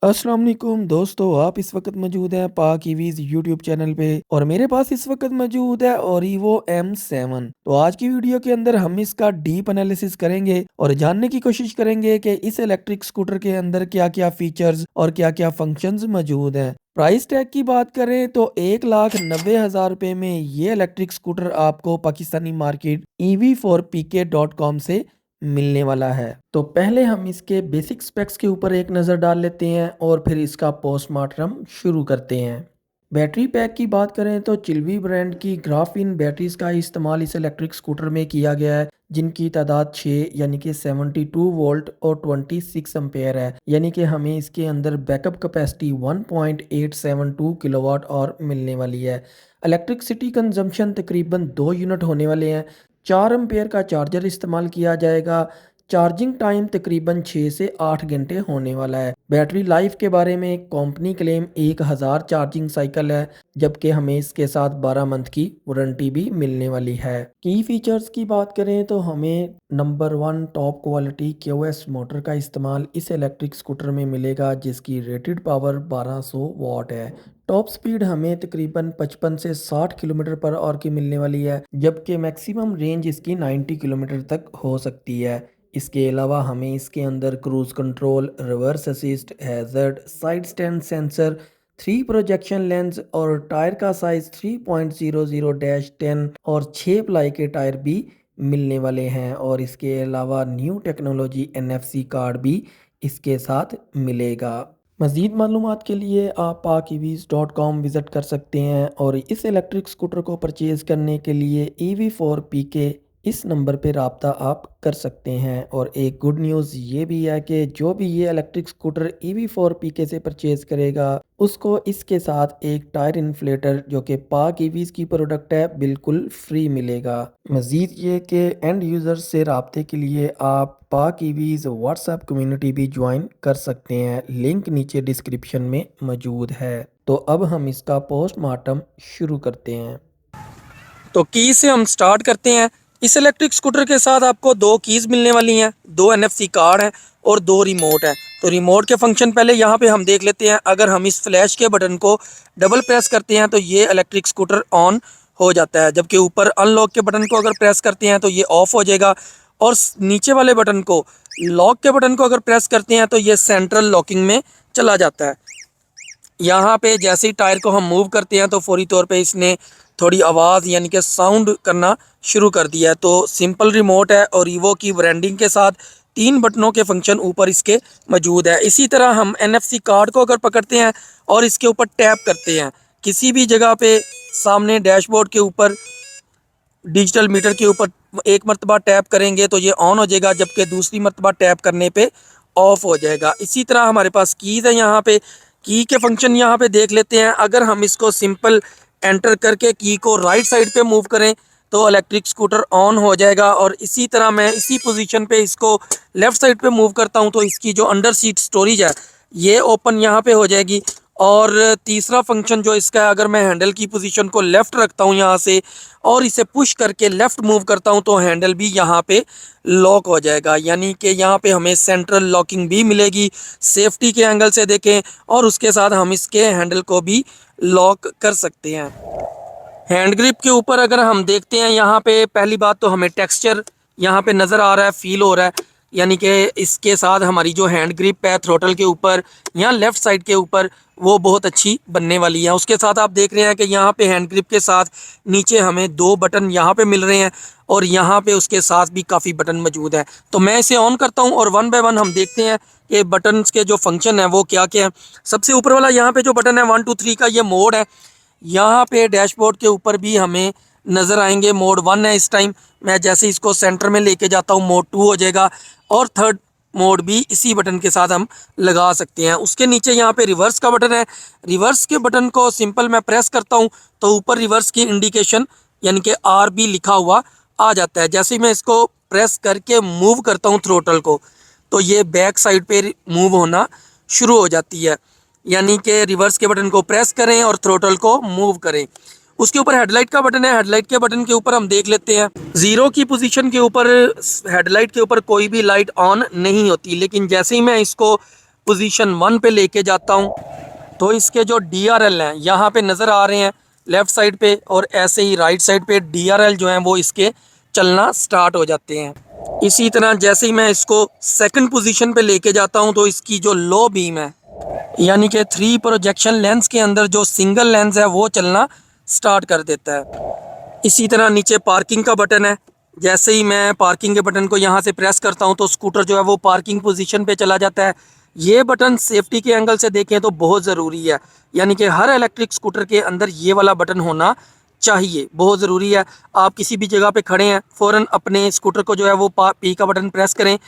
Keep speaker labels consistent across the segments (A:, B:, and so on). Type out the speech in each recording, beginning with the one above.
A: अस्सलाम वालेकुम दोस्तों, आप इस वक्त मौजूद हैं पाक ईवीज़ यूट्यूब चैनल पे और मेरे पास इस वक्त मौजूद है ओरीवो M7। तो आज की वीडियो के अंदर हम इसका डीप एनालिसिस करेंगे और जानने की कोशिश करेंगे कि इस इलेक्ट्रिक स्कूटर के अंदर क्या-क्या फीचर्स और क्या-क्या फंक्शंस मौजूद हैं। प्राइस टैग की बात करें तो 1,90,000 रुपए में ये इलेक्ट्रिक स्कूटर आपको पाकिस्तानी मार्केट ev4pk.com से मिलने वाला है। तो पहले हम इसके बेसिक स्पेक्स के ऊपर एक नज़र डाल लेते हैं और फिर इसका पोस्टमार्टम शुरू करते हैं। बैटरी पैक की बात करें तो चिल्वी ब्रांड की ग्राफीन बैटरीज का इस्तेमाल इस इलेक्ट्रिक स्कूटर में किया गया है, जिनकी तादाद 6 यानी कि 72 वोल्ट और 26 एम्पेयर है। यानी कि हमें इसके अंदर बैकअप कैपेसिटी 1.872 किलोवाट और मिलने वाली है। इलेक्ट्रिसिटी कंजम्पशन तकरीबन 2 यूनिट होने वाले हैं। 4 एम्पेयर का चार्जर इस्तेमाल किया जाएगा। चार्जिंग टाइम तकरीबन 6 से 8 घंटे होने वाला है। बैटरी लाइफ के बारे में कंपनी क्लेम 1000 चार्जिंग साइकिल है, जबकि हमें इसके साथ 12 मंथ की वारंटी भी मिलने वाली है। की फीचर्स की बात करें तो हमें number 1 top quality QS motor का इस्तेमाल इस इलेक्ट्रिक स्कूटर में मिलेगा, जिसकी रेटेड पावर 1200 वाट है। टॉप स्पीड हमें तकरीबन 55 से 60 किलोमीटर पर आवर की मिलने वाली है, जबकि मैक्सिमम रेंज इसकी 90 किलोमीटर तक हो सकती है। इसके अलावा हमें इसके अंदर cruise control, reverse assist, hazard, side stand sensor, 3 projection lens और टायर का साइज 3.00-10 और 6 प्लाई के टायर भी मिलने वाले हैं। और इसके अलावा न्यू टेक्नोलॉजी NFC कार्ड भी इसके साथ मिलेगा। मज़ीद मालूमात के लिए आप pakivis.com विज़िट कर सकते हैं और इस इलेक्ट्रिक स्कूटर को परचेज़ करने के लिए EV4PK इस नंबर पे रब्ता आप कर सकते हैं। और एक गुड न्यूज़ ये भी है कि जो भी ये इलेक्ट्रिक स्कूटर EV4PK से परचेज़ करेगा, उसको इसके साथ एक टायर इन्फ्लेटर जो कि पाक ईवीज़ की प्रोडक्ट है, बिल्कुल फ्री मिलेगा। मज़ीद ये कि एंड यूज़र से रब्ते के लिए आप पाक ईवीज़ व्हाट्सएप कम्युनिटी भी ज्वाइन कर सकते हैं, लिंक नीचे डिस्क्रिप्शन में मौजूद है। तो अब हम इसका पोस्टमार्टम शुरू करते हैं।
B: तो की से हम स्टार्ट करते हैं। इस इलेक्ट्रिक स्कूटर के साथ आपको 2 कीज़ मिलने वाली हैं, 2 NFC कार्ड हैं और 2 रिमोट हैं। तो रिमोट के फंक्शन पहले यहाँ पे हम देख लेते हैं। अगर हम इस फ्लैश के बटन को डबल प्रेस करते हैं तो ये इलेक्ट्रिक स्कूटर ऑन हो जाता है, जबकि ऊपर अनलॉक के बटन को अगर प्रेस करते हैं तो ये ऑफ हो जाएगा। और नीचे वाले बटन को, लॉक के बटन को अगर प्रेस करते हैं तो ये सेंट्रल लॉकिंग में चला जाता है। यहाँ पे जैसे ही टायर को हम मूव करते हैं तो फौरी तौर पे इसने थोड़ी आवाज़ यानी कि साउंड करना शुरू कर दिया है। तो सिंपल रिमोट है और ईवो की ब्रांडिंग के साथ 3 बटनों के फंक्शन ऊपर इसके मौजूद है। इसी तरह हम NFC कार्ड को अगर पकड़ते हैं और इसके ऊपर टैप करते हैं किसी भी जगह पे, सामने डैशबोर्ड के ऊपर, डिजिटल मीटर के ऊपर एक मरतबा टैप करेंगे तो ये ऑन हो जाएगा, जबकि दूसरी मरतबा टैप करने पे ऑफ हो जाएगा। इसी तरह हमारे पास कीज़ है। यहाँ पे की के फंक्शन यहाँ पे देख लेते हैं। अगर हम इसको सिंपल एंटर करके की को राइट साइड पे मूव करें तो इलेक्ट्रिक स्कूटर ऑन हो जाएगा। और इसी तरह मैं इसी पोजीशन पे इसको लेफ़्ट साइड पे मूव करता हूँ तो इसकी जो अंडर सीट स्टोरेज है ये ओपन यहाँ पे हो जाएगी। और तीसरा फंक्शन जो इसका है, अगर मैं हैंडल की पोजीशन को लेफ़्ट रखता हूँ यहाँ से और इसे पुश करके लेफ़्ट मूव करता हूँ तो हैंडल भी यहाँ पे लॉक हो जाएगा। यानी कि यहाँ पे हमें सेंट्रल लॉकिंग भी मिलेगी सेफ्टी के एंगल से देखें, और उसके साथ हम इसके हैंडल को भी लॉक कर सकते हैं। हैंड ग्रिप के ऊपर अगर हम देखते हैं, यहाँ पे पहली बात तो हमें टेक्सचर यहाँ पे नज़र आ रहा है, फील हो रहा है। यानी कि इसके साथ हमारी जो हैंड ग्रिप है थ्रोटल के ऊपर यहाँ लेफ़्ट साइड के ऊपर, वो बहुत अच्छी बनने वाली है। उसके साथ आप देख रहे हैं कि यहाँ पे हैंड ग्रिप के साथ नीचे हमें 2 बटन यहाँ पे मिल रहे हैं और यहाँ पे उसके साथ भी काफ़ी बटन मौजूद है। तो मैं इसे ऑन करता हूँ और 1 बाय 1 हम देखते हैं कि बटन्स के जो फंक्शन है वो क्या क्या है। सबसे ऊपर वाला यहाँ पे जो बटन है 1 2 3 का, ये मोड है। यहाँ पे डैशबोर्ड के ऊपर भी हमें नज़र आएंगे मोड 1 है इस टाइम। मैं जैसे इसको सेंटर में लेके जाता हूँ मोड 2 हो जाएगा, और थर्ड मोड भी इसी बटन के साथ हम लगा सकते हैं। उसके नीचे यहाँ पे रिवर्स का बटन है। रिवर्स के बटन को सिंपल मैं प्रेस करता हूँ तो ऊपर रिवर्स की इंडिकेशन यानी कि RB लिखा हुआ आ जाता है। जैसे ही मैं इसको प्रेस करके मूव करता हूँ थ्रोटल को, तो ये बैक साइड पे मूव होना शुरू हो जाती है। यानी कि रिवर्स के बटन को प्रेस करें और थ्रोटल को मूव करें। उसके ऊपर हेडलाइट का बटन है, हेडलाइट के बटन के ऊपर हम देख लेते हैं। 0 की पोजीशन के ऊपर हेडलाइट के ऊपर कोई भी लाइट ऑन नहीं होती, लेकिन जैसे ही मैं इसको पोजीशन 1 पे लेके जाता हूँ तो इसके जो DRL हैं यहाँ पे नज़र आ रहे हैं लेफ़्ट साइड पे, और ऐसे ही राइट साइड पे DRL जो हैं वो इसके चलना स्टार्ट हो जाते हैं। इसी तरह जैसे ही मैं इसको सेकंड पोजीशन पे लेके जाता हूँ तो इसकी जो लो बीम है यानी कि 3 प्रोजेक्शन लेंस के अंदर जो सिंगल लेंस है वो चलना स्टार्ट कर देता है। इसी तरह नीचे पार्किंग का बटन है, जैसे ही मैं पार्किंग के बटन को यहाँ से प्रेस करता हूँ तो स्कूटर जो है वो पार्किंग पोजीशन पे चला जाता है। ये बटन सेफ्टी के एंगल से देखें तो बहुत ज़रूरी है, यानी कि हर इलेक्ट्रिक स्कूटर के अंदर ये वाला बटन होना चाहिए, बहुत ज़रूरी है। आप किसी भी जगह पे खड़े हैं, फ़ौरन अपने स्कूटर को जो है वो पी का बटन प्रेस करें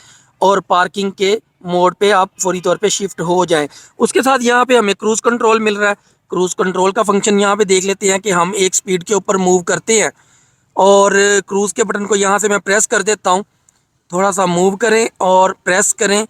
B: और पार्किंग के मोड पे आप फौरी तौर पे शिफ्ट हो जाएं। उसके साथ यहाँ पे हमें क्रूज़ कंट्रोल मिल रहा है। क्रूज़ कंट्रोल का फंक्शन यहाँ पे देख लेते हैं कि हम एक स्पीड के ऊपर मूव करते हैं और क्रूज़ के बटन को यहाँ से मैं प्रेस कर देता हूँ। थोड़ा सा मूव करें और प्रेस करें।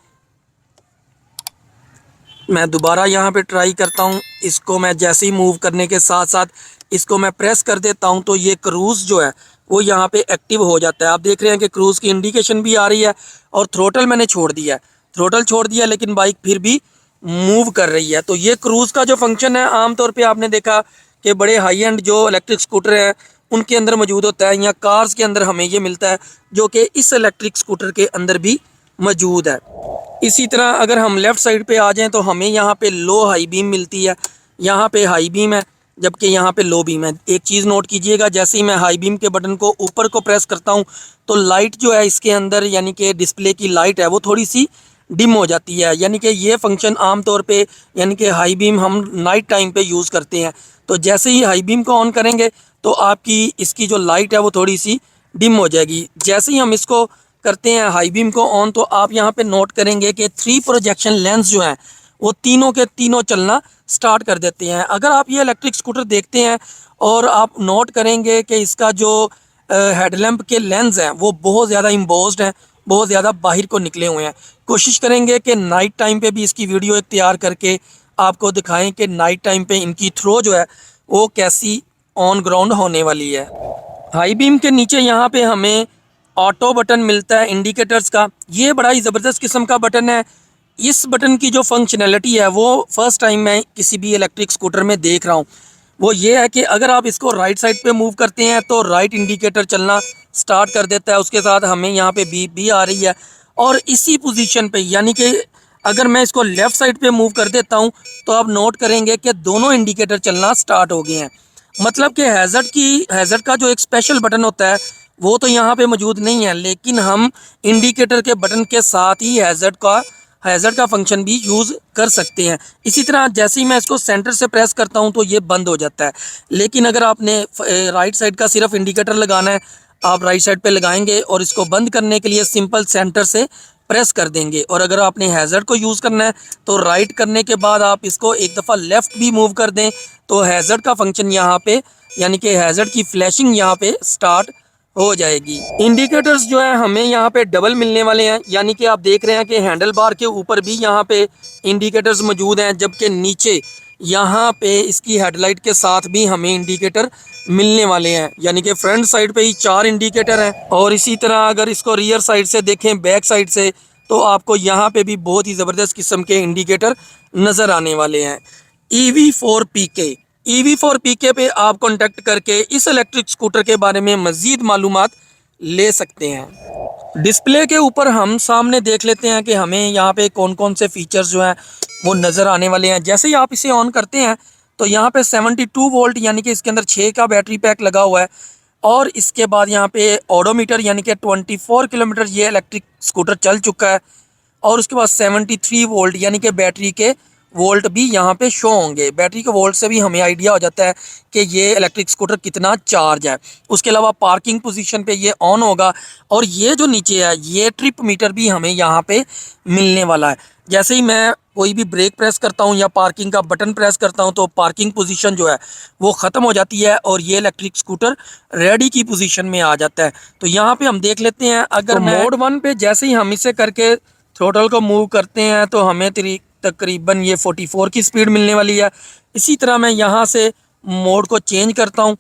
B: मैं दोबारा यहाँ पे ट्राई करता हूँ, इसको मैं जैसे ही मूव करने के साथ साथ इसको मैं प्रेस कर देता हूँ तो ये क्रूज़ जो है वो यहाँ पे एक्टिव हो जाता है। आप देख रहे हैं कि क्रूज़ की इंडिकेशन भी आ रही है और थ्रोटल मैंने छोड़ दिया है, थ्रोटल छोड़ दिया लेकिन बाइक फिर भी मूव कर रही है। तो ये क्रूज़ का जो फंक्शन है आमतौर पर आपने देखा कि बड़े हाई एंड जो इलेक्ट्रिक स्कूटर हैं उनके अंदर मौजूद होता है, या कार्स के अंदर हमें ये मिलता है, जो कि इस इलेक्ट्रिक स्कूटर के अंदर भी मौजूद है। इसी तरह अगर हम लेफ़्ट साइड पे आ जाएं तो हमें यहाँ पे लो हाई बीम मिलती है। यहाँ पे हाई बीम है जबकि यहाँ पे लो बीम है। एक चीज़ नोट कीजिएगा, जैसे ही मैं हाई बीम के बटन को ऊपर को प्रेस करता हूँ तो लाइट जो है इसके अंदर यानी कि डिस्प्ले की लाइट है वो थोड़ी सी डिम हो जाती है। यानी कि ये फंक्शन आम तौर पे यानी कि हाई बीम हम नाइट टाइम पे यूज़ करते हैं। तो जैसे ही हाई बीम को ऑन करेंगे तो आपकी इसकी जो लाइट है वो थोड़ी सी डिम हो जाएगी। जैसे ही हम इसको करते हैं हाई बीम को ऑन तो आप यहाँ पे नोट करेंगे कि 3 प्रोजेक्शन लेंस जो हैं वो तीनों के तीनों चलना स्टार्ट कर देते हैं। अगर आप ये इलेक्ट्रिक स्कूटर देखते हैं और आप नोट करेंगे कि इसका जो हेडलैम्प के लेंस हैं वो बहुत ज़्यादा इम्बोज्ड हैं, बहुत ज़्यादा बाहर को निकले हुए हैं। कोशिश करेंगे कि नाइट टाइम पे भी इसकी वीडियो एक तैयार करके आपको दिखाएं कि नाइट टाइम पे इनकी थ्रो जो है वो कैसी ऑन ग्राउंड होने वाली है। हाई बीम के नीचे यहाँ पे हमें ऑटो बटन मिलता है इंडिकेटर्स का। ये बड़ा ही ज़बरदस्त किस्म का बटन है। इस बटन की जो फंक्शनैलिटी है वो फ़र्स्ट टाइम मैं किसी भी इलेक्ट्रिक स्कूटर में देख रहा हूँ। वो ये है कि अगर आप इसको राइट साइड पे मूव करते हैं तो राइट इंडिकेटर चलना स्टार्ट कर देता है। उसके साथ हमें यहाँ पे बीप भी आ रही है, और इसी पोजीशन पे यानी कि अगर मैं इसको लेफ़्ट साइड पे मूव कर देता हूँ तो आप नोट करेंगे कि दोनों इंडिकेटर चलना स्टार्ट हो गए हैं। मतलब कि हैज़र्ड का जो एक स्पेशल बटन होता है वो तो यहाँ पे मौजूद नहीं है, लेकिन हम इंडिकेटर के बटन के साथ ही हैज़र्ड का फंक्शन भी यूज़ कर सकते हैं। इसी तरह जैसे ही मैं इसको सेंटर से प्रेस करता हूँ तो ये बंद हो जाता है। लेकिन अगर आपने राइट साइड का सिर्फ इंडिकेटर लगाना है, आप राइट साइड पे लगाएंगे और इसको बंद करने के लिए सिंपल सेंटर से प्रेस कर देंगे। और अगर आपने हैज़र्ड को यूज़ करना है तो राइट करने के बाद आप इसको एक दफ़ा लेफ़्ट भी मूव कर दें तो हैज़र्ड का फंक्शन यहाँ पे यानी कि हैज़र्ड की फ्लैशिंग यहाँ पे स्टार्ट हो जाएगी। इंडिकेटर्स जो है हमें यहाँ पे डबल मिलने वाले हैं, यानी कि आप देख रहे हैं कि हैंडल बार के ऊपर भी यहाँ पे इंडिकेटर्स मौजूद हैं, जबकि नीचे यहाँ पे इसकी हेडलाइट के साथ भी हमें इंडिकेटर मिलने वाले हैं। यानी कि फ्रंट साइड पे ही 4 इंडिकेटर हैं, और इसी तरह अगर इसको रियर साइड से देखें बैक साइड से तो आपको यहाँ पे भी बहुत ही ज़बरदस्त किस्म के इंडिकेटर नज़र आने वाले हैं। EV4PK पे आप कांटेक्ट करके इस इलेक्ट्रिक स्कूटर के बारे में मज़ीद मालूमात ले सकते हैं। डिस्प्ले के ऊपर हम सामने देख लेते हैं कि हमें यहाँ पे कौन कौन से फीचर्स जो हैं वो नज़र आने वाले हैं। जैसे ही आप इसे ऑन करते हैं तो यहाँ पे 72 वोल्ट यानी कि इसके अंदर 6 का बैटरी पैक लगा हुआ है, और इसके बाद यहाँ पे ओडोमीटर यानी कि 24 किलोमीटर ये इलेक्ट्रिक स्कूटर चल चुका है, और उसके बाद 73 वोल्ट यानी कि बैटरी के वोल्ट भी यहाँ पे शो होंगे। बैटरी के वोल्ट से भी हमें आइडिया हो जाता है कि ये इलेक्ट्रिक स्कूटर कितना चार्ज है। उसके अलावा पार्किंग पोजीशन पे ये ऑन होगा, और ये जो नीचे है ये ट्रिप मीटर भी हमें यहाँ पे मिलने वाला है। जैसे ही मैं कोई भी ब्रेक प्रेस करता हूँ या पार्किंग का बटन प्रेस करता हूँ तो पार्किंग पोजीशन जो है वो ख़त्म हो जाती है और ये इलेक्ट्रिक स्कूटर रेडी की पोजीशन में आ जाता है। तो यहाँ पे हम देख लेते हैं, अगर मोड 1 पे जैसे ही हम इसे करके थ्रोटल को मूव करते हैं तो हमें तकरीबन ये 44 की स्पीड मिलने वाली है। इसी तरह मैं यहाँ से मोड को चेंज करता हूँ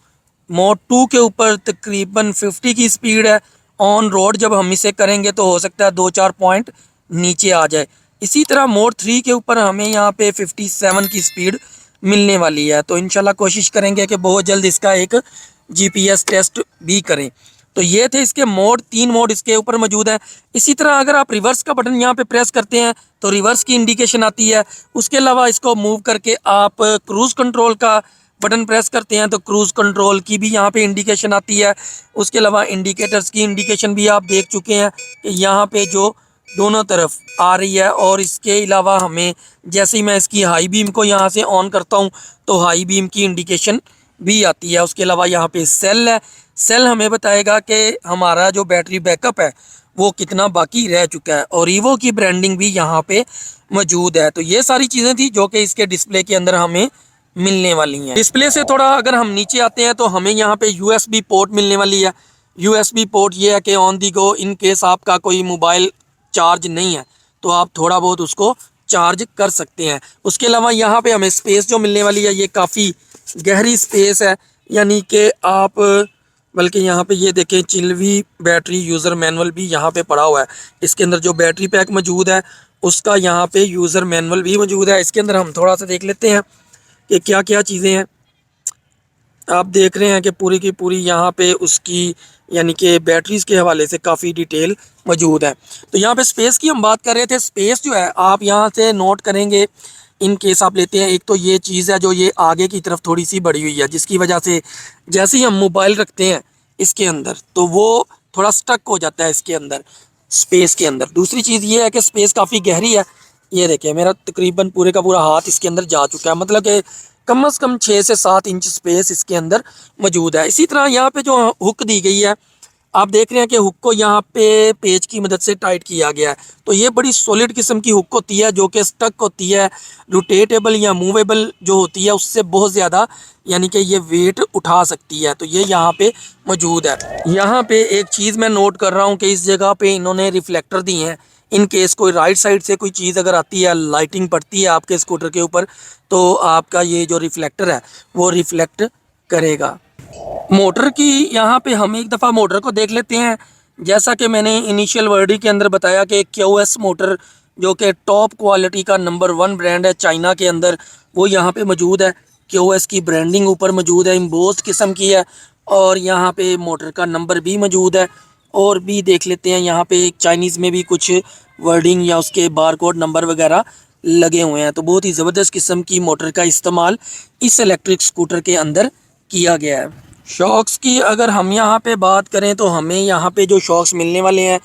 B: मोड 2 के ऊपर तकरीबन 50 की स्पीड है। ऑन रोड जब हम इसे करेंगे तो हो सकता है 2-4 पॉइंट नीचे आ जाए। इसी तरह मोड 3 के ऊपर हमें यहाँ पे 57 की स्पीड मिलने वाली है। तो इंशाल्लाह कोशिश करेंगे कि बहुत जल्द इसका एक जीपीएस टेस्ट भी करें। तो ये थे इसके मोड, 3 मोड इसके ऊपर मौजूद है। इसी तरह अगर आप रिवर्स का बटन यहाँ पे प्रेस करते हैं तो रिवर्स की इंडिकेशन आती है। उसके अलावा इसको मूव करके आप क्रूज़ कंट्रोल का बटन प्रेस करते हैं तो क्रूज़ कंट्रोल की भी यहाँ पे इंडिकेशन आती है। उसके अलावा इंडिकेटर्स की इंडिकेशन भी आप देख चुके हैं कि यहाँ पे जो दोनों तरफ आ रही है। और इसके अलावा हमें जैसे ही मैं इसकी हाई बीम को यहाँ से ऑन करता हूँ तो हाई बीम की इंडिकेशन भी आती है। उसके अलावा यहाँ पे सेल है, सेल हमें बताएगा कि हमारा जो बैटरी बैकअप है वो कितना बाकी रह चुका है। और ईवो की ब्रांडिंग भी यहाँ पे मौजूद है। तो ये सारी चीज़ें थी जो कि इसके डिस्प्ले के अंदर हमें मिलने वाली हैं। डिस्प्ले से थोड़ा अगर हम नीचे आते हैं तो हमें यहाँ पे यूएसबी पोर्ट मिलने वाली है। यूएसबी पोर्ट ये है कि on the go in case आपका कोई मोबाइल चार्ज नहीं है तो आप थोड़ा बहुत उसको चार्ज कर सकते हैं। उसके अलावा यहाँ पे हमें स्पेस जो मिलने वाली है ये काफ़ी गहरी स्पेस है, यानी कि आप बल्कि यहाँ पे ये देखें चिल्वी बैटरी यूज़र मैनुअल भी यहाँ पे पड़ा हुआ है। इसके अंदर जो बैटरी पैक मौजूद है उसका यहाँ पे यूज़र मैनुअल भी मौजूद है। इसके अंदर हम थोड़ा सा देख लेते हैं कि क्या क्या चीज़ें हैं। आप देख रहे हैं कि पूरी की पूरी यहाँ पे उसकी यानी कि बैटरीज़ के हवाले से काफ़ी डिटेल मौजूद है। तो यहाँ पे स्पेस की हम बात कर रहे थे। स्पेस जो है आप यहाँ से नोट करेंगे, इन केस आप लेते हैं, एक तो ये चीज़ है जो ये आगे की तरफ थोड़ी सी बढ़ी हुई है जिसकी वजह से जैसे ही हम मोबाइल रखते हैं इसके अंदर तो वो थोड़ा स्टक हो जाता है इसके अंदर, स्पेस के अंदर। दूसरी चीज़ ये है कि स्पेस काफ़ी गहरी है। ये देखिए मेरा तकरीबन पूरे का पूरा हाथ इसके अंदर जा चुका है, मतलब कि कम से कम 6 से 7 इंच स्पेस इसके अंदर मौजूद है। इसी तरह यहाँ पे जो हुक दी गई है आप देख रहे हैं कि हुक को यहाँ पे पेज की मदद से टाइट किया गया है। तो ये बड़ी सॉलिड किस्म की हुक होती है जो कि स्टक होती है। रोटेटेबल या मूवेबल जो होती है उससे बहुत ज़्यादा यानी कि ये वेट उठा सकती है। तो ये यहाँ पे मौजूद है। यहाँ पे एक चीज़ मैं नोट कर रहा हूँ कि इस जगह पे इन्होंने रिफ्लेक्टर दिए हैं। इन केस कोई राइट साइड से कोई चीज़ अगर आती है, लाइटिंग पड़ती है आपके स्कूटर के ऊपर, तो आपका ये जो रिफ्लेक्टर है वो रिफ्लेक्ट करेगा। मोटर की यहाँ पे हम एक दफ़ा मोटर को देख लेते हैं। जैसा कि मैंने इनिशियल वर्डिंग के अंदर बताया कि क्यूएस मोटर जो कि टॉप क्वालिटी का नंबर 1 ब्रांड है चाइना के अंदर, वो यहाँ पे मौजूद है। क्यूएस की ब्रांडिंग ऊपर मौजूद है, एम्बोस्ड किस्म की है। और यहाँ पे मोटर का नंबर भी मौजूद है। और भी देख लेते हैं, यहाँ पे चाइनीज़ में भी कुछ वर्डिंग या उसके बारकोड नंबर वगैरह लगे हुए हैं। तो बहुत ही ज़बरदस्त किस्म की मोटर का इस्तेमाल इस इलेक्ट्रिक स्कूटर के अंदर किया गया है। शॉक्स की अगर हम यहाँ पे बात करें तो हमें यहाँ पे जो शॉक्स मिलने वाले हैं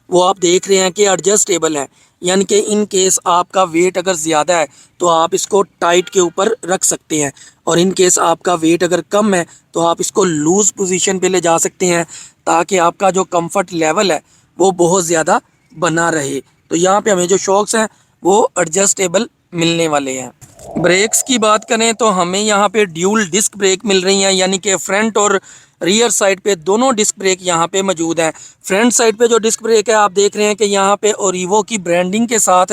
B: वो आप देख रहे हैं कि एडजस्टेबल है, यानी कि इन केस आपका वेट अगर ज़्यादा है तो आप इसको टाइट के ऊपर रख सकते हैं। और इन केस आपका वेट अगर कम है तो आप इसको लूज़ पोजीशन पे ले जा सकते हैं ताकि आपका जो कंफर्ट लेवल है वो बहुत ज़्यादा बना रहे। तो यहाँ पे हमें जो शॉक्स हैं वो एडजस्टेबल मिलने वाले हैं। ब्रेक्स की बात करें तो हमें यहाँ पे ड्यूल डिस्क ब्रेक मिल रही हैं, यानी कि फ्रंट और रियर साइड पे दोनों डिस्क ब्रेक यहाँ पे मौजूद हैं। फ्रंट साइड पे जो डिस्क ब्रेक है आप देख रहे हैं कि यहाँ पे ओरिवो की ब्रांडिंग के साथ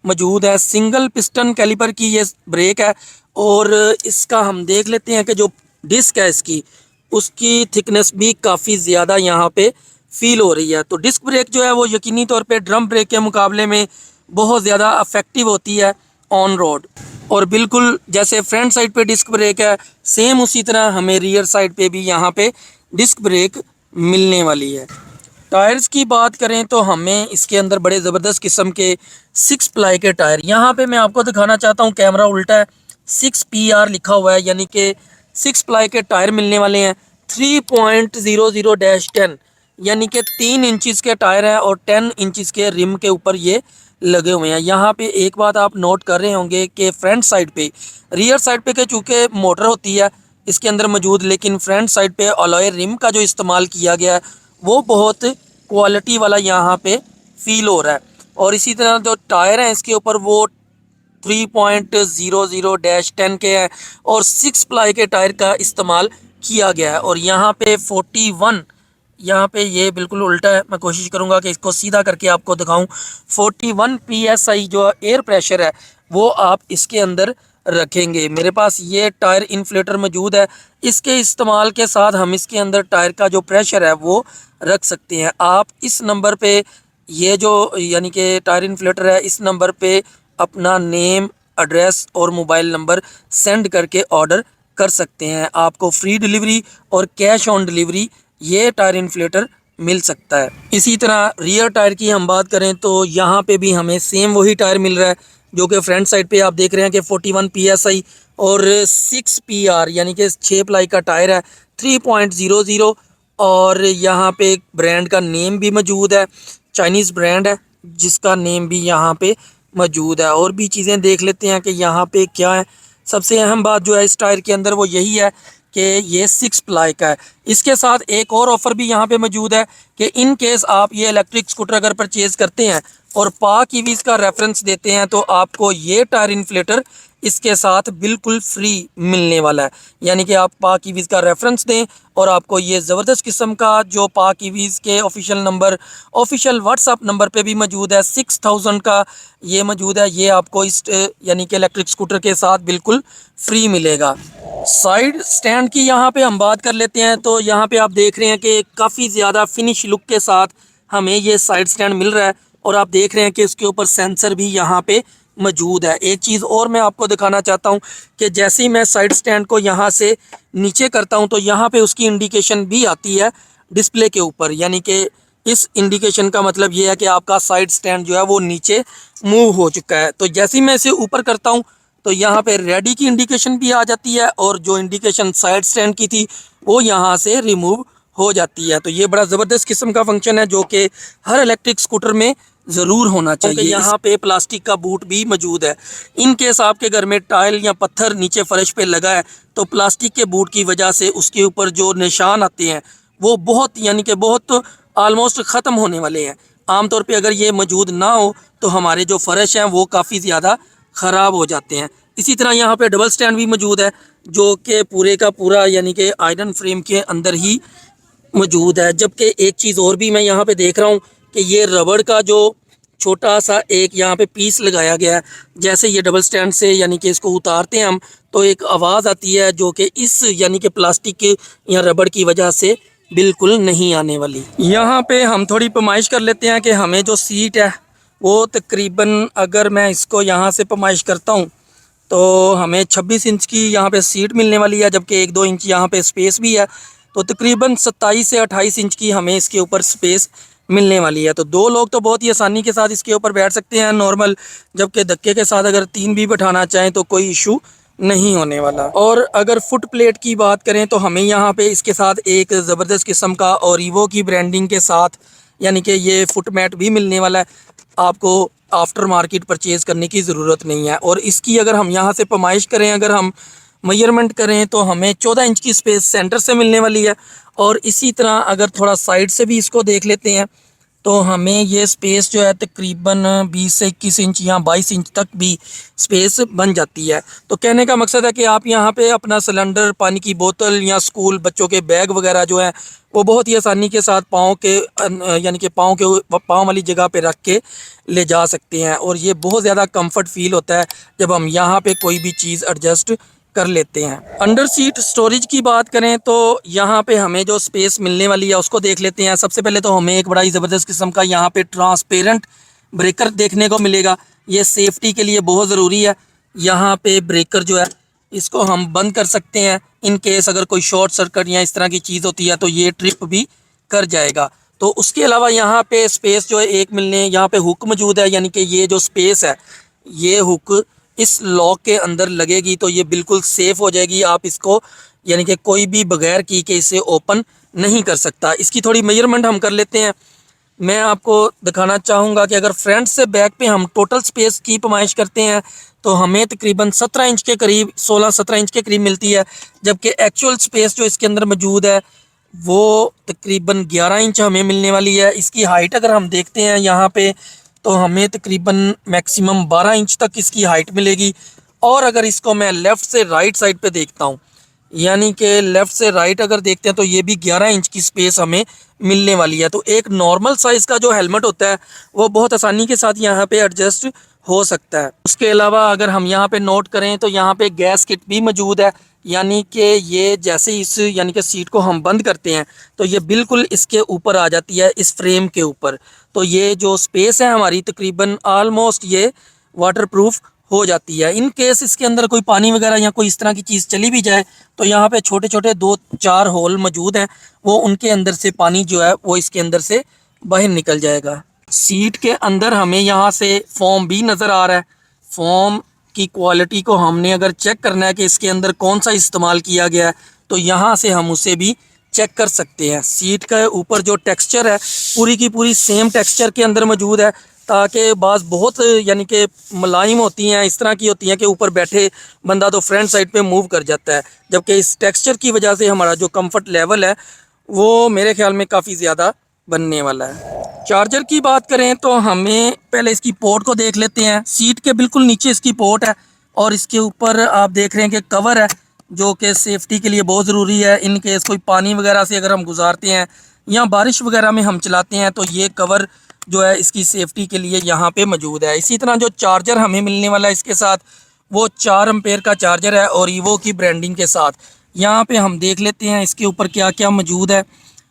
B: मौजूद है। सिंगल पिस्टन कैलिपर की ये ब्रेक है। और इसका हम देख लेते हैं कि जो डिस्क है इसकी उसकी थिकनेस भी काफ़ी ज़्यादा यहाँ पे फील हो रही है। तो डिस्क ब्रेक जो है वो यकीनी तौर पे ड्रम ब्रेक के मुकाबले में बहुत ज़्यादा इफेक्टिव होती है ऑन रोड। और बिल्कुल जैसे फ्रंट साइड पे डिस्क ब्रेक है सेम उसी तरह हमें रियर साइड पे भी यहाँ पे डिस्क ब्रेक मिलने वाली है। टायर्स की बात करें तो हमें इसके अंदर बड़े ज़बरदस्त किस्म के 6 प्लाई के टायर, यहाँ पे मैं आपको दिखाना चाहता हूँ, कैमरा उल्टा है, 6PR लिखा हुआ है, यानी कि 6 प्लाई के टायर मिलने वाले हैं। 3.00-10 यानी कि 3 इंचज़ के टायर हैं और 10 इंचज़ के रिम के ऊपर ये लगे हुए हैं। यहाँ पे एक बात आप नोट कर रहे होंगे कि फ्रंट साइड पे, रियर साइड पे के चूँकि मोटर होती है इसके अंदर मौजूद, लेकिन फ्रंट साइड पे अलॉय रिम का जो इस्तेमाल किया गया है वो बहुत क्वालिटी वाला यहाँ पे फील हो रहा है। और इसी तरह जो टायर हैं इसके ऊपर वो 3.00-10 के हैं और 6 प्लाई के टायर का इस्तेमाल किया गया है। और यहाँ पे 41, यहाँ पे ये बिल्कुल उल्टा है, मैं कोशिश करूँगा कि इसको सीधा करके आपको दिखाऊं। 41 PSI जो एयर प्रेशर है वो आप इसके अंदर रखेंगे। मेरे पास ये टायर इन्फ्लेटर मौजूद है। इसके इस्तेमाल के साथ हम इसके अंदर टायर का जो प्रेशर है वो रख सकते हैं। आप इस नंबर पे ये जो यानी कि टायर इन्फ्लेटर है, इस नंबर पे अपना नेम, एड्रेस और मोबाइल नंबर सेंड करके ऑर्डर कर सकते हैं। आपको फ्री डिलीवरी और कैश ऑन डिलीवरी ये टायर इन्फ्लेटर मिल सकता है। इसी तरह रियर टायर की हम बात करें तो यहाँ पे भी हमें सेम वही टायर मिल रहा है जो कि फ्रंट साइड पे आप देख रहे हैं कि 41 PSI और 6 PR यानी कि 6 प्लाई का टायर है, 3.00। और यहाँ पे एक ब्रांड का नेम भी मौजूद है, चाइनीज़ ब्रांड है जिसका नेम भी यहाँ पे मौजूद है। और भी चीज़ें देख लेते हैं कि यहाँ पे क्या है। सबसे अहम बात जो है इस टायर के अंदर वो यही है कि ये 6 प्लाई का है। इसके साथ एक और ऑफ़र भी यहाँ पे मौजूद है कि इन केस आप ये इलेक्ट्रिक स्कूटर अगर परचेज़ करते हैं और पाक ईवीज़ का रेफरेंस देते हैं तो आपको ये टायर इन्फ्लेटर इसके साथ बिल्कुल फ्री मिलने वाला है। यानी कि आप पाक ईवीज़ का रेफरेंस दें और आपको ये ज़बरदस्त किस्म का जो पाक ईवीज़ के official number, official WhatsApp number पे भी मौजूद है, 6000 का ये मौजूद है। ये आपको इस यानी कि इलेक्ट्रिक स्कूटर के साथ बिल्कुल फ्री मिलेगा। साइड स्टैंड की यहाँ पे हम बात कर लेते हैं तो यहाँ पे आप देख रहे हैं कि काफ़ी ज़्यादा फिनिश लुक के साथ हमें ये साइड स्टैंड मिल रहा है। और आप देख रहे हैं कि इसके ऊपर सेंसर भी यहाँ पे मौजूद है। एक चीज़ और मैं आपको दिखाना चाहता हूँ कि जैसे ही मैं साइड स्टैंड को यहाँ से नीचे करता हूँ तो यहाँ पे उसकी इंडिकेशन भी आती है डिस्प्ले के ऊपर। यानी कि इस इंडिकेशन का मतलब ये है कि आपका साइड स्टैंड जो है वो नीचे मूव हो चुका है। तो जैसे ही मैं इसे ऊपर करता हूँ तो यहाँ पे रेडी की इंडिकेशन भी आ जाती है और जो इंडिकेशन साइड स्टैंड की थी वो यहाँ से रिमूव हो जाती है। तो ये बड़ा ज़बरदस्त किस्म का फंक्शन है जो कि हर इलेक्ट्रिक स्कूटर में ज़रूर होना चाहिए। यहाँ पे प्लास्टिक का बूट भी मौजूद है। इन केस आपके घर में टाइल या पत्थर नीचे फर्श पे लगा है तो प्लास्टिक के बूट की वजह से उसके ऊपर जो निशान आते हैं वो बहुत यानी कि बहुत आलमोस्ट ख़त्म होने वाले हैं। आमतौर पे अगर ये मौजूद ना हो तो हमारे जो फ़र्श हैं वो काफ़ी ज़्यादा ख़राब हो जाते हैं। इसी तरह यहाँ पे डबल स्टैंड भी मौजूद है जो कि पूरे का पूरा यानी कि आयरन फ्रेम के अंदर ही मौजूद है। जबकि एक चीज़ और भी मैं यहाँ पे देख रहा हूँ कि ये रबड़ का जो छोटा सा एक यहाँ पे पीस लगाया गया है। जैसे ये डबल स्टैंड से यानी कि इसको उतारते हैं हम तो एक आवाज़ आती है जो कि इस यानी कि प्लास्टिक के या रबड़ की वजह से बिल्कुल नहीं आने वाली। यहाँ पे हम थोड़ी पैमाइश कर लेते हैं कि हमें जो सीट है वो तकरीबन अगर मैं इसको यहाँ से पैमाइश करता हूँ तो हमें 26 इंच की यहाँ पे सीट मिलने वाली है। जबकि 1-2 इंच यहाँ पे स्पेस भी है तो तकरीबन 27 से 28 इंच की हमें इसके ऊपर स्पेस मिलने वाली है। तो 2 लोग तो बहुत ही आसानी के साथ इसके ऊपर बैठ सकते हैं नॉर्मल। जबकि धक्के के साथ अगर 3 भी बैठाना चाहें तो कोई इशू नहीं होने वाला। और अगर फुट प्लेट की बात करें तो हमें यहाँ पे इसके साथ एक ज़बरदस्त किस्म का ओरिवो की ब्रांडिंग के साथ यानी कि ये फुट मैट भी मिलने वाला है। आपको आफ्टर मार्केट परचेज़ करने की ज़रूरत नहीं है। और इसकी अगर हम यहाँ से पैमाइश करें, अगर हम मेजरमेंट करें तो हमें 14 इंच की स्पेस सेंटर से मिलने वाली है। और इसी तरह अगर थोड़ा साइड से भी इसको देख लेते हैं तो हमें ये स्पेस जो है तकरीबन 20 से 21 इंच या 22 इंच तक भी स्पेस बन जाती है। तो कहने का मकसद है कि आप यहाँ पे अपना सिलेंडर, पानी की बोतल या स्कूल बच्चों के बैग वगैरह जो हैं वो बहुत ही आसानी के साथ पाँव के यानी कि पाँव वाली जगह पे रख के ले जा सकते हैं। और ये बहुत ज़्यादा कंफर्ट फील होता है जब हम यहाँ पे कोई भी चीज़ एडजस्ट कर लेते हैं। अंडर सीट स्टोरेज की बात करें तो यहाँ पे हमें जो स्पेस मिलने वाली है उसको देख लेते हैं। सबसे पहले तो हमें एक बड़ा ही ज़बरदस्त किस्म का यहाँ पे ट्रांसपेरेंट ब्रेकर देखने को मिलेगा। ये सेफ्टी के लिए बहुत ज़रूरी है। यहाँ पे ब्रेकर जो है इसको हम बंद कर सकते हैं। इन केस अगर कोई शॉर्ट सर्किट या इस तरह की चीज़ होती है तो ये ट्रिप भी कर जाएगा। तो उसके अलावा यहाँ पे स्पेस जो है एक मिलने यहाँ पे हुक मौजूद है। यानी कि ये जो स्पेस है ये हुक इस लॉक के अंदर लगेगी तो ये बिल्कुल सेफ़ हो जाएगी। आप इसको यानी कि कोई भी बगैर की के इसे ओपन नहीं कर सकता। इसकी थोड़ी मेजरमेंट हम कर लेते हैं। मैं आपको दिखाना चाहूँगा कि अगर फ्रंट से बैक पे हम टोटल स्पेस की पैमाइश करते हैं तो हमें तकरीबन 17 इंच के करीब 16-17 इंच के करीब मिलती है। जबकि एक्चुअल स्पेस जो इसके अंदर मौजूद है वो तकरीबन 11 इंच हमें मिलने वाली है। इसकी हाइट अगर हम देखते हैं यहाँ पे तो हमें तकरीबन मैक्सिमम 12 इंच तक इसकी हाइट मिलेगी। और अगर इसको मैं लेफ़्ट से राइट साइड पे देखता हूँ यानी कि लेफ़्ट से राइट अगर देखते हैं तो ये भी 11 इंच की स्पेस हमें मिलने वाली है। तो एक नॉर्मल साइज़ का जो हेलमेट होता है वो बहुत आसानी के साथ यहाँ पे एडजस्ट हो सकता है। उसके अलावा अगर हम यहाँ पे नोट करें तो यहाँ पे गैस किट भी मौजूद है, यानी कि ये जैसे इस यानी कि सीट को हम बंद करते हैं तो ये बिल्कुल इसके ऊपर आ जाती है, इस फ्रेम के ऊपर। तो ये जो स्पेस है हमारी तकरीबन ऑलमोस्ट ये वाटरप्रूफ हो जाती है। इन केस इसके अंदर कोई पानी वगैरह या कोई इस तरह की चीज़ चली भी जाए तो यहाँ पे छोटे छोटे 2-4 होल मौजूद हैं, वो उनके अंदर से पानी जो है वो इसके अंदर से बाहर निकल जाएगा। सीट के अंदर हमें यहाँ से फोम भी नज़र आ रहा है। फोम की क्वालिटी को हमने अगर चेक करना है कि इसके अंदर कौन सा इस्तेमाल किया गया है तो यहाँ से हम उसे भी चेक कर सकते हैं। सीट के ऊपर जो टेक्सचर है पूरी की पूरी सेम टेक्सचर के अंदर मौजूद है, ताकि बाज़ बहुत यानी कि मुलायम होती हैं, इस तरह की होती हैं कि ऊपर बैठे बंदा तो फ्रंट साइड पे मूव कर जाता है, जबकि इस टेक्सचर की वजह से हमारा जो कंफर्ट लेवल है वो मेरे ख्याल में काफ़ी ज़्यादा बनने वाला है। चार्जर की बात करें तो हमें पहले इसकी पोर्ट को देख लेते हैं। सीट के बिल्कुल नीचे इसकी पोर्ट है और इसके ऊपर आप देख रहे हैं कि कवर है, जो कि सेफ्टी के लिए बहुत ज़रूरी है। इन केस कोई पानी वगैरह से अगर हम गुजारते हैं या बारिश वगैरह में हम चलाते हैं तो ये कवर जो है इसकी सेफ्टी के लिए यहाँ पे मौजूद है। इसी तरह जो चार्जर हमें मिलने वाला है इसके साथ वो 4 एम्पेयर का चार्जर है और ईवो की ब्रांडिंग के साथ। यहाँ पे हम देख लेते हैं इसके ऊपर क्या क्या मौजूद है।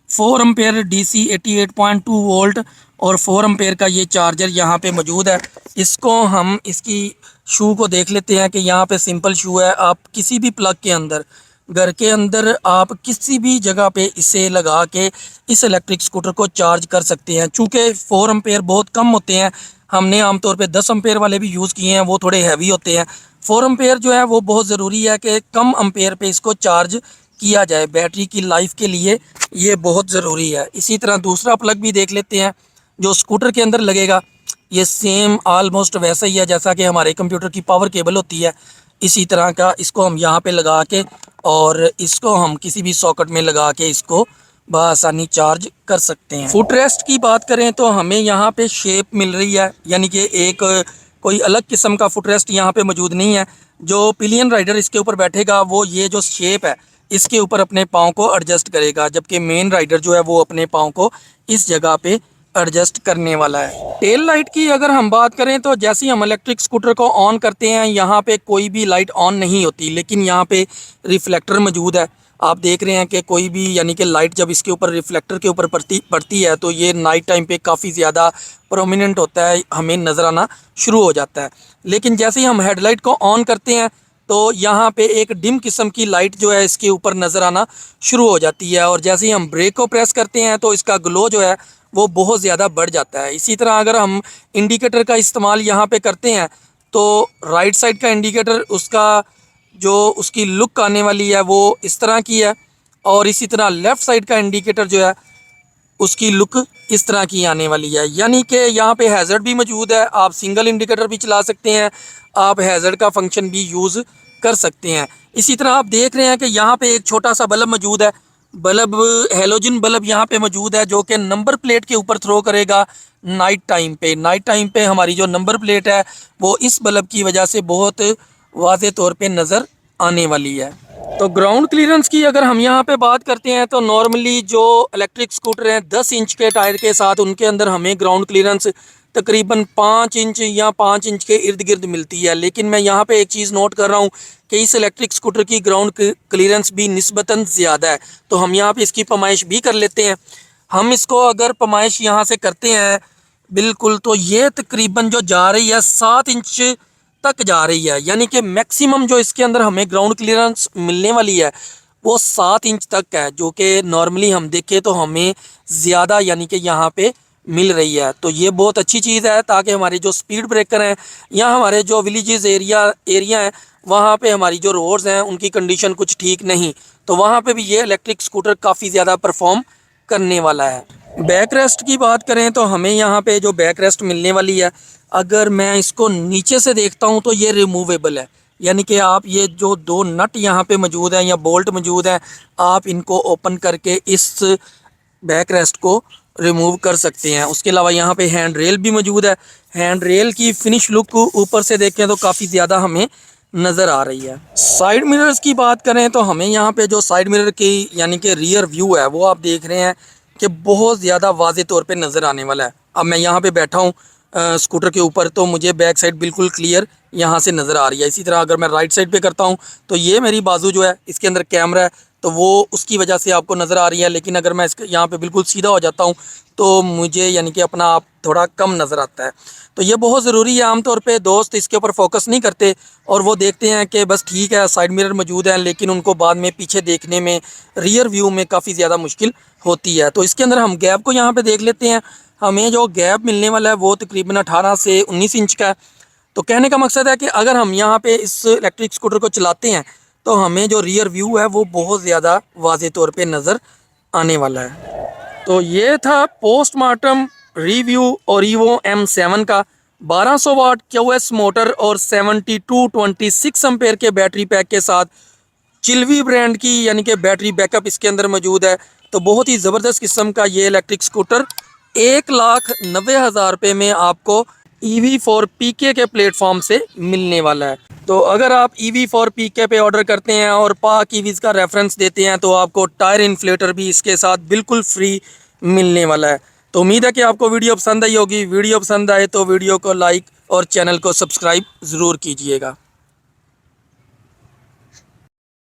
B: 4 एम्पेयर DC 88.2 वोल्ट और 4 एम्पेयर का ये चार्जर यहाँ पे मौजूद है। इसको हम इसकी शू को देख लेते हैं कि यहाँ पे सिंपल शू है। आप किसी भी प्लग के अंदर घर के अंदर आप किसी भी जगह पे इसे लगा के इस इलेक्ट्रिक स्कूटर को चार्ज कर सकते हैं। चूँकि 4 एम्पेयर बहुत कम होते हैं, हमने आमतौर पे 10 एम्पेयर वाले भी यूज़ किए हैं, वो थोड़े हैवी होते हैं। 4 एम्पेयर जो है वो बहुत ज़रूरी है कि कम एम्पेयर पे इसको चार्ज किया जाए, बैटरी की लाइफ के लिए ये बहुत ज़रूरी है। इसी तरह दूसरा प्लग भी देख लेते हैं जो स्कूटर के अंदर लगेगा। ये सेम ऑलमोस्ट वैसा ही है जैसा कि हमारे कंप्यूटर की पावर केबल होती है, इसी तरह का। इसको हम यहाँ पे लगा के और इसको हम किसी भी सॉकेट में लगा के इसको बआसानी चार्ज कर सकते हैं। फुट रेस्ट की बात करें तो हमें यहाँ पे शेप मिल रही है, यानी कि एक कोई अलग किस्म का फुट रेस्ट यहाँ पे मौजूद नहीं है। जो पिलियन राइडर इसके ऊपर बैठेगा वो ये जो शेप है इसके ऊपर अपने पाँव को एडजस्ट करेगा, जबकि मेन राइडर जो है वो अपने पाँव को इस जगह पे एडजस्ट करने वाला है। टेल लाइट की अगर हम बात करें तो जैसे ही हम इलेक्ट्रिक स्कूटर को ऑन करते हैं यहाँ पे कोई भी लाइट ऑन नहीं होती, लेकिन यहाँ पे रिफ्लेक्टर मौजूद है। आप देख रहे हैं कि कोई भी यानी कि लाइट जब इसके ऊपर रिफ्लेक्टर के ऊपर पड़ती है तो ये नाइट टाइम पे काफ़ी ज़्यादा प्रोमिनेंट होता है, हमें नज़र आना शुरू हो जाता है। लेकिन जैसे ही हम हेडलाइट को ऑन करते हैं तो यहाँ पे एक डिम किस्म की लाइट जो है इसके ऊपर नज़र आना शुरू हो जाती है, और जैसे ही हम ब्रेक को प्रेस करते हैं तो इसका ग्लो जो है वो बहुत ज़्यादा बढ़ जाता है। इसी तरह अगर हम इंडिकेटर का इस्तेमाल यहाँ पे करते हैं तो राइट साइड का इंडिकेटर उसका जो उसकी लुक आने वाली है वो इस तरह की है, और इसी तरह लेफ़्ट साइड का इंडिकेटर जो है उसकी लुक इस तरह की आने वाली है। यानी कि यहाँ पे हैज़र्ड भी मौजूद है, आप सिंगल इंडिकेटर भी चला सकते हैं, आप हैज़र्ड का फंक्शन भी यूज़ कर सकते हैं। इसी तरह आप देख रहे हैं कि यहाँ पे एक छोटा सा बल्ब मौजूद है, बल्ब हेलोजन बल्ब यहाँ पे मौजूद है जो कि नंबर प्लेट के ऊपर थ्रो करेगा नाइट टाइम पे। नाइट टाइम पे हमारी जो नंबर प्लेट है वो इस बल्ब की वजह से बहुत वाज़े तौर पे नज़र आने वाली है। तो ग्राउंड क्लियरेंस की अगर हम यहाँ पे बात करते हैं तो नॉर्मली जो इलेक्ट्रिक स्कूटर हैं 10 इंच के टायर के साथ उनके अंदर हमें ग्राउंड क्लियरेंस तकरीबन 5 इंच या 5 इंच के इर्द गिर्द मिलती है। लेकिन मैं यहाँ पे एक चीज़ नोट कर रहा हूँ कि इस इलेक्ट्रिक स्कूटर की ग्राउंड क्लियरेंस भी निस्बतन ज़्यादा है, तो हम यहाँ पे इसकी पैमाइश भी कर लेते हैं। हम इसको अगर पैमाइश यहाँ से करते हैं बिल्कुल, तो ये तकरीबन जो जा रही है 7 इंच तक जा रही है, यानी कि मैक्सिमम जो इसके अंदर हमें ग्राउंड क्लियरेंस मिलने वाली है वो 7 इंच तक है, जो कि नॉर्मली हम देखें तो हमें ज़्यादा यानी कि यहाँ पे मिल रही है। तो ये बहुत अच्छी चीज़ है, ताकि हमारे जो स्पीड ब्रेकर हैं या हमारे जो विलेजेस एरिया हैं वहाँ पे हमारी जो रोड्स हैं उनकी कंडीशन कुछ ठीक नहीं, तो वहाँ पे भी ये इलेक्ट्रिक स्कूटर काफ़ी ज़्यादा परफॉर्म करने वाला है। बैक रेस्ट की बात करें तो हमें यहाँ पे जो बैक रेस्ट मिलने वाली है, अगर मैं इसको नीचे से देखता हूँ तो ये रिमूवेबल है, यानी कि आप ये जो 2 नट यहाँ पे मौजूद हैं या बोल्ट मौजूद हैं आप इनको ओपन करके इस बैक रेस्ट को रिमूव कर सकते हैं। उसके अलावा यहाँ पे हैंड रेल भी मौजूद है। हैंड रेल की फिनिश लुक ऊपर से देखें तो काफ़ी ज़्यादा हमें नज़र आ रही है। साइड मिरर्स की बात करें तो हमें यहाँ पे जो साइड मिरर की यानी कि रियर व्यू है वो आप देख रहे हैं कि बहुत ज़्यादा वाज़े तौर पे नज़र आने वाला है। अब मैं यहाँ पे बैठा हूँ स्कूटर के ऊपर, तो मुझे बैक साइड बिल्कुल क्लियर यहाँ से नज़र आ रही है। इसी तरह अगर मैं राइट साइड पे करता हूँ तो ये मेरी बाजू जो है इसके अंदर कैमरा है, तो वो उसकी वजह से आपको नज़र आ रही है। लेकिन अगर मैं इसके यहाँ पे बिल्कुल सीधा हो जाता हूँ तो मुझे यानी कि अपना आप थोड़ा कम नज़र आता है। तो ये बहुत ज़रूरी है। आमतौर पे दोस्त इसके ऊपर फोकस नहीं करते और वो देखते हैं कि बस ठीक है साइड मिरर मौजूद है, लेकिन उनको बाद में पीछे देखने में, रियर व्यू में काफ़ी ज़्यादा मुश्किल होती है। तो इसके अंदर हम गैप को यहाँ पे देख लेते हैं। हमें जो गैप मिलने वाला है वो तकरीबन 18 से 19 इंच का है। तो कहने का मकसद है कि अगर हम यहाँ पे इस इलेक्ट्रिक स्कूटर को चलाते हैं तो हमें जो रियर व्यू है वो बहुत ज़्यादा वाज़े तौर पे नज़र आने वाला है। तो ये था पोस्टमार्टम रिव्यू ओरिवो M7 का 1200 वाट QS मोटर और 7226 एम्पेयर के बैटरी पैक के साथ। चिल्वी ब्रांड की यानी कि बैटरी बैकअप इसके अंदर मौजूद है। तो बहुत ही ज़बरदस्त किस्म का ये इलेक्ट्रिक स्कूटर 1,90,000 रुपये में आपको EV4 PK के प्लेटफॉर्म से मिलने वाला है। तो अगर आप EV4 PK पे ऑर्डर करते हैं और पाक ईवीज़ का रेफरेंस देते हैं तो आपको टायर इन्फ्लेटर भी इसके साथ बिल्कुल फ्री मिलने वाला है। तो उम्मीद है कि आपको वीडियो पसंद आई होगी। वीडियो पसंद आए तो वीडियो को लाइक और चैनल को सब्सक्राइब ज़रूर कीजिएगा।